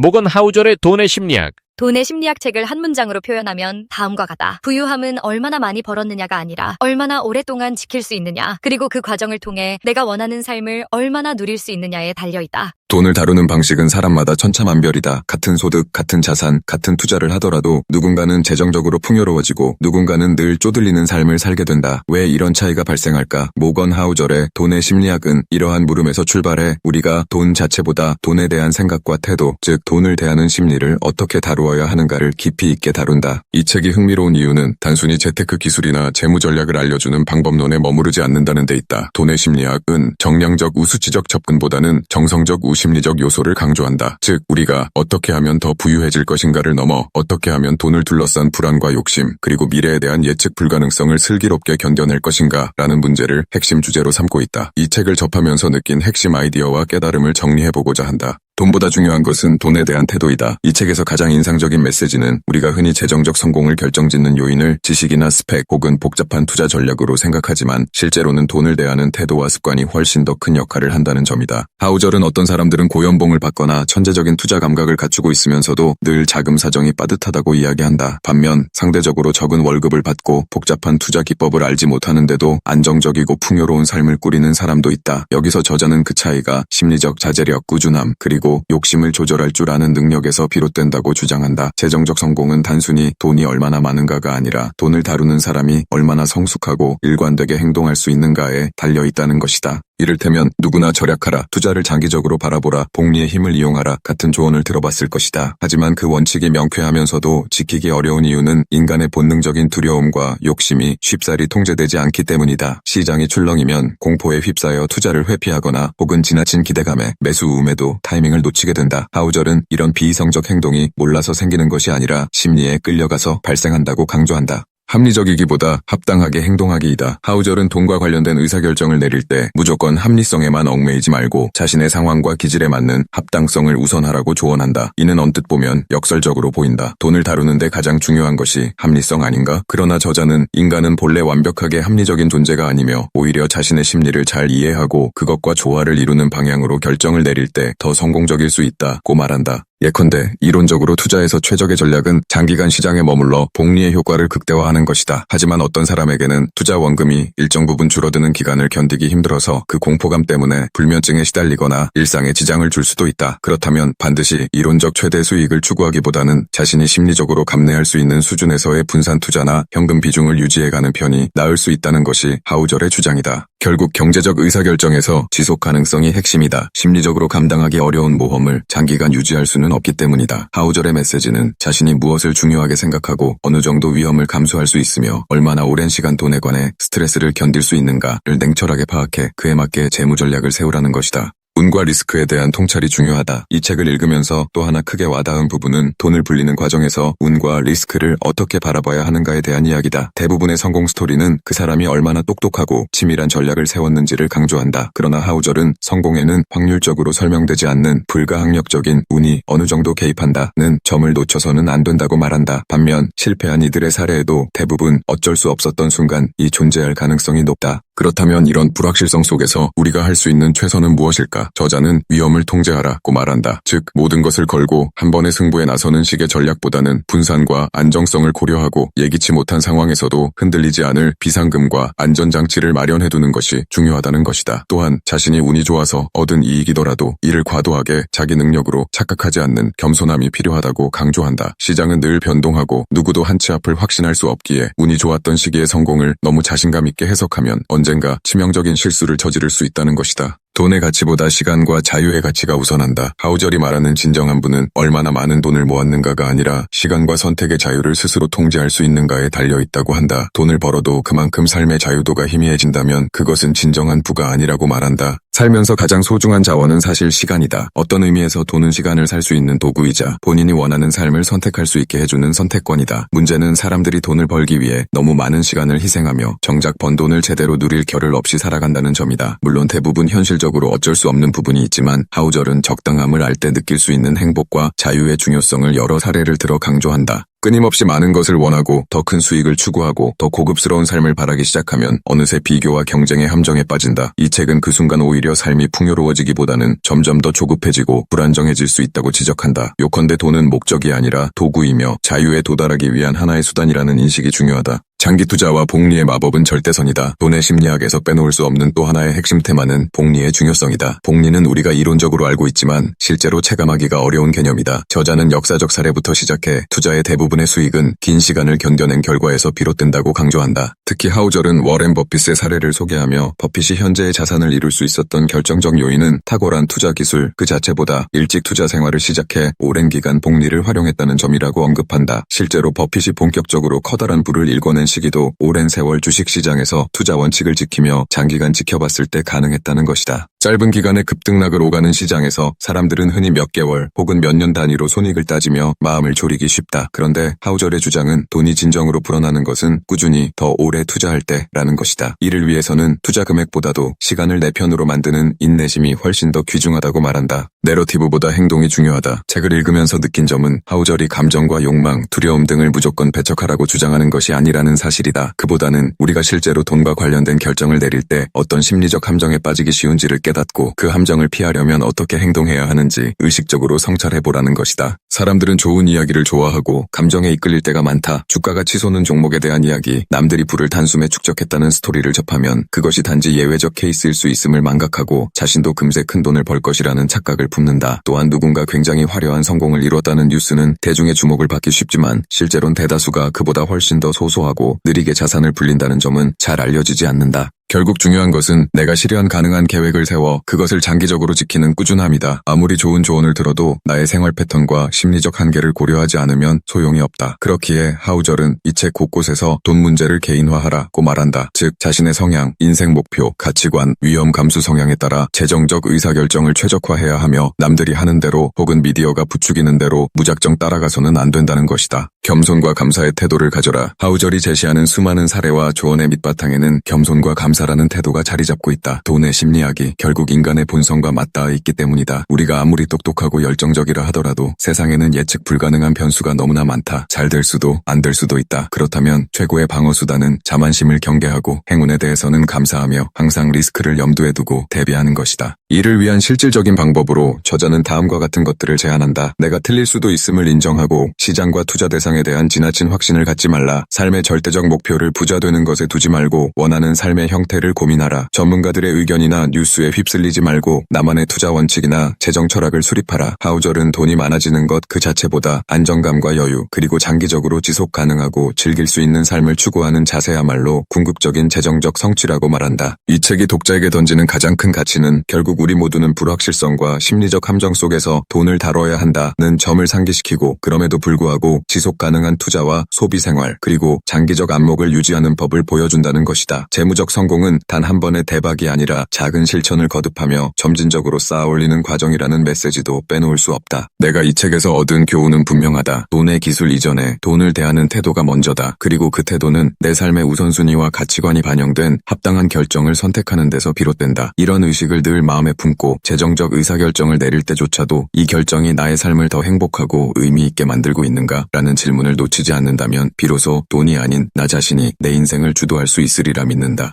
모건 하우절의 돈의 심리학. 돈의 심리학 책을 한 문장으로 표현하면 다음과 같다. 부유함은 얼마나 많이 벌었느냐가 아니라 얼마나 오랫동안 지킬 수 있느냐, 그리고 그 과정을 통해 내가 원하는 삶을 얼마나 누릴 수 있느냐에 달려있다. 돈을 다루는 방식은 사람마다 천차만별이다. 같은 소득, 같은 자산, 같은 투자를 하더라도 누군가는 재정적으로 풍요로워지고 누군가는 늘 쪼들리는 삶을 살게 된다. 왜 이런 차이가 발생할까? 모건 하우절의 돈의 심리학은 이러한 물음에서 출발해 우리가 돈 자체보다 돈에 대한 생각과 태도, 즉 돈을 대하는 심리를 어떻게 다루어야 하는가를 깊이 있게 다룬다. 이 책이 흥미로운 이유는 단순히 재테크 기술이나 재무 전략을 알려주는 방법론에 머무르지 않는다는 데 있다. 돈의 심리학은 정량적 우수치적 접근보다는 정성적 심리적 요소를 강조한다. 즉, 우리가 어떻게 하면 더 부유해질 것인가를 넘어 어떻게 하면 돈을 둘러싼 불안과 욕심, 그리고 미래에 대한 예측 불가능성을 슬기롭게 견뎌낼 것인가 라는 문제를 핵심 주제로 삼고 있다. 이 책을 접하면서 느낀 핵심 아이디어와 깨달음을 정리해보고자 한다. 돈보다 중요한 것은 돈에 대한 태도이다. 이 책에서 가장 인상적인 메시지는 우리가 흔히 재정적 성공을 결정짓는 요인을 지식이나 스펙 혹은 복잡한 투자 전략으로 생각하지만 실제로는 돈을 대하는 태도와 습관이 훨씬 더 큰 역할을 한다는 점이다. 하우절은 어떤 사람들은 고연봉을 받거나 천재적인 투자 감각을 갖추고 있으면서도 늘 자금 사정이 빠듯하다고 이야기한다. 반면 상대적으로 적은 월급을 받고 복잡한 투자 기법을 알지 못하는데도 안정적이고 풍요로운 삶을 꾸리는 사람도 있다. 여기서 저자는 그 차이가 심리적 자제력, 꾸준함, 그리고 욕심을 조절할 줄 아는 능력에서 비롯된다고 주장한다. 재정적 성공은 단순히 돈이 얼마나 많은가가 아니라 돈을 다루는 사람이 얼마나 성숙하고 일관되게 행동할 수 있는가에 달려있다는 것이다. 이를테면 누구나 절약하라, 투자를 장기적으로 바라보라, 복리의 힘을 이용하라 같은 조언을 들어봤을 것이다. 하지만 그 원칙이 명쾌하면서도 지키기 어려운 이유는 인간의 본능적인 두려움과 욕심이 쉽사리 통제되지 않기 때문이다. 시장이 출렁이면 공포에 휩싸여 투자를 회피하거나 혹은 지나친 기대감에 매수음에도 타이밍을 놓치게 된다. 하우절은 이런 비이성적 행동이 몰라서 생기는 것이 아니라 심리에 끌려가서 발생한다고 강조한다. 합리적이기보다 합당하게 행동하기이다. 하우절은 돈과 관련된 의사결정을 내릴 때 무조건 합리성에만 얽매이지 말고 자신의 상황과 기질에 맞는 합당성을 우선하라고 조언한다. 이는 언뜻 보면 역설적으로 보인다. 돈을 다루는데 가장 중요한 것이 합리성 아닌가? 그러나 저자는 인간은 본래 완벽하게 합리적인 존재가 아니며 오히려 자신의 심리를 잘 이해하고 그것과 조화를 이루는 방향으로 결정을 내릴 때 더 성공적일 수 있다고 말한다. 예컨대 이론적으로 투자에서 최적의 전략은 장기간 시장에 머물러 복리의 효과를 극대화하는 것이다. 하지만 어떤 사람에게는 투자 원금이 일정 부분 줄어드는 기간을 견디기 힘들어서 그 공포감 때문에 불면증에 시달리거나 일상에 지장을 줄 수도 있다. 그렇다면 반드시 이론적 최대 수익을 추구하기보다는 자신이 심리적으로 감내할 수 있는 수준에서의 분산 투자나 현금 비중을 유지해가는 편이 나을 수 있다는 것이 하우절의 주장이다. 결국 경제적 의사결정에서 지속 가능성이 핵심이다. 심리적으로 감당하기 어려운 모험을 장기간 유지할 수는 없기 때문이다. 하우절의 메시지는 자신이 무엇을 중요하게 생각하고 어느 정도 위험을 감수할 수 있으며 얼마나 오랜 시간 돈에 관해 스트레스를 견딜 수 있는가를 냉철하게 파악해 그에 맞게 재무 전략을 세우라는 것이다. 운과 리스크에 대한 통찰이 중요하다. 이 책을 읽으면서 또 하나 크게 와닿은 부분은 돈을 불리는 과정에서 운과 리스크를 어떻게 바라봐야 하는가에 대한 이야기다. 대부분의 성공 스토리는 그 사람이 얼마나 똑똑하고 치밀한 전략을 세웠는지를 강조한다. 그러나 하우절은 성공에는 확률적으로 설명되지 않는 불가항력적인 운이 어느 정도 개입한다는 점을 놓쳐서는 안 된다고 말한다. 반면 실패한 이들의 사례에도 대부분 어쩔 수 없었던 순간이 존재할 가능성이 높다. 그렇다면 이런 불확실성 속에서 우리가 할 수 있는 최선은 무엇일까? 저자는 위험을 통제하라고 말한다. 즉 모든 것을 걸고 한 번의 승부에 나서는 식의 전략보다는 분산과 안정성을 고려하고 예기치 못한 상황에서도 흔들리지 않을 비상금과 안전장치를 마련해두는 것이 중요하다는 것이다. 또한 자신이 운이 좋아서 얻은 이익이더라도 이를 과도하게 자기 능력으로 착각하지 않는 겸손함이 필요하다고 강조한다. 시장은 늘 변동하고 누구도 한 치 앞을 확신할 수 없기에 운이 좋았던 시기의 성공을 너무 자신감 있게 해석하면 언젠가 치명적인 실수를 저지를 수 있다는 것이다. 돈의 가치보다 시간과 자유의 가치가 우선한다. 하우절이 말하는 진정한 부는 얼마나 많은 돈을 모았는가가 아니라 시간과 선택의 자유를 스스로 통제할 수 있는가에 달려있다고 한다. 돈을 벌어도 그만큼 삶의 자유도가 희미해진다면 그것은 진정한 부가 아니라고 말한다. 살면서 가장 소중한 자원은 사실 시간이다. 어떤 의미에서 돈은 시간을 살 수 있는 도구이자 본인이 원하는 삶을 선택할 수 있게 해주는 선택권이다. 문제는 사람들이 돈을 벌기 위해 너무 많은 시간을 희생하며 정작 번 돈을 제대로 누릴 겨를 없이 살아간다는 점이다. 물론 대부분 현실적으로 어쩔 수 없는 부분이 있지만 하우절은 적당함을 알 때 느낄 수 있는 행복과 자유의 중요성을 여러 사례를 들어 강조한다. 끊임없이 많은 것을 원하고 더 큰 수익을 추구하고 더 고급스러운 삶을 바라기 시작하면 어느새 비교와 경쟁의 함정에 빠진다. 이 책은 그 순간 오히려 삶이 풍요로워지기보다는 점점 더 조급해지고 불안정해질 수 있다고 지적한다. 요컨대 돈은 목적이 아니라 도구이며 자유에 도달하기 위한 하나의 수단이라는 인식이 중요하다. 장기 투자와 복리의 마법은 절대선이다. 돈의 심리학에서 빼놓을 수 없는 또 하나의 핵심 테마는 복리의 중요성이다. 복리는 우리가 이론적으로 알고 있지만 실제로 체감하기가 어려운 개념이다. 저자는 역사적 사례부터 시작해 투자의 대부분의 수익은 긴 시간을 견뎌낸 결과에서 비롯된다고 강조한다. 특히 하우절은 워렌 버핏의 사례를 소개하며 버핏이 현재의 자산을 이룰 수 있었던 결정적 요인은 탁월한 투자 기술 그 자체보다 일찍 투자 생활을 시작해 오랜 기간 복리를 활용했다는 점이라고 언급한다. 실제로 버핏이 본격적으로 커다란 부를 일궈낸 시기도 오랜 세월 주식시장에서 투자 원칙을 지키며 장기간 지켜봤을 때 가능했다는 것이다. 짧은 기간에 급등락을 오가는 시장에서 사람들은 흔히 몇 개월 혹은 몇 년 단위로 손익을 따지며 마음을 졸이기 쉽다. 그런데 하우절의 주장은 돈이 진정으로 불어나는 것은 꾸준히 더 오래 투자할 때라는 것이다. 이를 위해서는 투자 금액보다도 시간을 내 편으로 만드는 인내심이 훨씬 더 귀중하다고 말한다. 내러티브보다 행동이 중요하다. 책을 읽으면서 느낀 점은 하우절이 감정과 욕망, 두려움 등을 무조건 배척하라고 주장하는 것이 아니라는 사실이다. 그보다는 우리가 실제로 돈과 관련된 결정을 내릴 때 어떤 심리적 함정에 빠지기 쉬운지를 깨닫고 그 함정을 피하려면 어떻게 행동해야 하는지 의식적으로 성찰해보라는 것이다. 사람들은 좋은 이야기를 좋아하고 감정에 이끌릴 때가 많다. 주가가 치솟는 종목에 대한 이야기, 남들이 부를 단숨에 축적했다는 스토리를 접하면 그것이 단지 예외적 케이스일 수 있음을 망각하고 자신도 금세 큰 돈을 벌 것이라는 착각을 품는다. 또한 누군가 굉장히 화려한 성공을 이뤘다는 뉴스는 대중의 주목을 받기 쉽지만 실제로는 대다수가 그보다 훨씬 더 소소하고 느리게 자산을 불린다는 점은 잘 알려지지 않는다. 결국 중요한 것은 내가 실현 가능한 계획을 세워 그것을 장기적으로 지키는 꾸준함이다. 아무리 좋은 조언을 들어도 나의 생활 패턴과 심리적 한계를 고려하지 않으면 소용이 없다. 그렇기에 하우절은 이 책 곳곳에서 돈 문제를 개인화하라고 말한다. 즉 자신의 성향, 인생 목표, 가치관, 위험 감수 성향에 따라 재정적 의사결정을 최적화해야 하며 남들이 하는 대로 혹은 미디어가 부추기는 대로 무작정 따라가서는 안 된다는 것이다. 겸손과 감사의 태도를 가져라. 하우절이 제시하는 수많은 사례와 조언의 밑바탕에는 겸손과 감사라는 태도가 자리 잡고 있다. 돈의 심리학이 결국 인간의 본성과 맞닿아 있기 때문이다. 우리가 아무리 똑똑하고 열정적이라 하더라도 세상에는 예측 불가능한 변수가 너무나 많다. 잘 될 수도 안 될 수도 있다. 그렇다면 최고의 방어수단은 자만심을 경계하고 행운에 대해서는 감사하며 항상 리스크를 염두에 두고 대비하는 것이다. 이를 위한 실질적인 방법으로 저자는 다음과 같은 것들을 제안한다. 내가 틀릴 수도 있음을 인정하고 시장과 투자 대상에 대한 지나친 확신을 갖지 말라. 삶의 절대적 목표를 부자 되는 것에 두지 말고 원하는 삶의 형태를 고민하라. 전문가들의 의견이나 뉴스에 휩쓸리지 말고 나만의 투자 원칙이나 재정 철학을 수립하라. 하우절은 돈이 많아지는 것 그 자체보다 안정감과 여유 그리고 장기적으로 지속 가능하고 즐길 수 있는 삶을 추구하는 자세야말로 궁극적인 재정적 성취라고 말한다. 이 책이 독자에게 던지는 가장 큰 가치는 결국 우리 모두는 불확실성과 심리적 함정 속에서 돈을 다뤄야 한다는 점을 상기시키고 그럼에도 불구하고 지속 가능한 투자와 소비 생활 그리고 장기적 안목을 유지하는 법을 보여준다는 것이다. 재무적 성공은 단 한 번의 대박이 아니라 작은 실천을 거듭하며 점진적으로 쌓아올리는 과정이라는 메시지도 빼놓을 수 없다. 내가 이 책에서 얻은 교훈은 분명하다. 돈의 기술 이전에 돈을 대하는 태도가 먼저다. 그리고 그 태도는 내 삶의 우선순위와 가치관이 반영된 합당한 결정을 선택하는 데서 비롯된다. 이런 의식을 늘 마음에 품고 재정적 의사결정을 내릴 때조차도 이 결정이 나의 삶을 더 행복하고 의미 있게 만들고 있는가? 라는 질문을 놓치지 않는다면 비로소 돈이 아닌 나 자신이 내 인생을 주도할 수 있으리라 믿는다.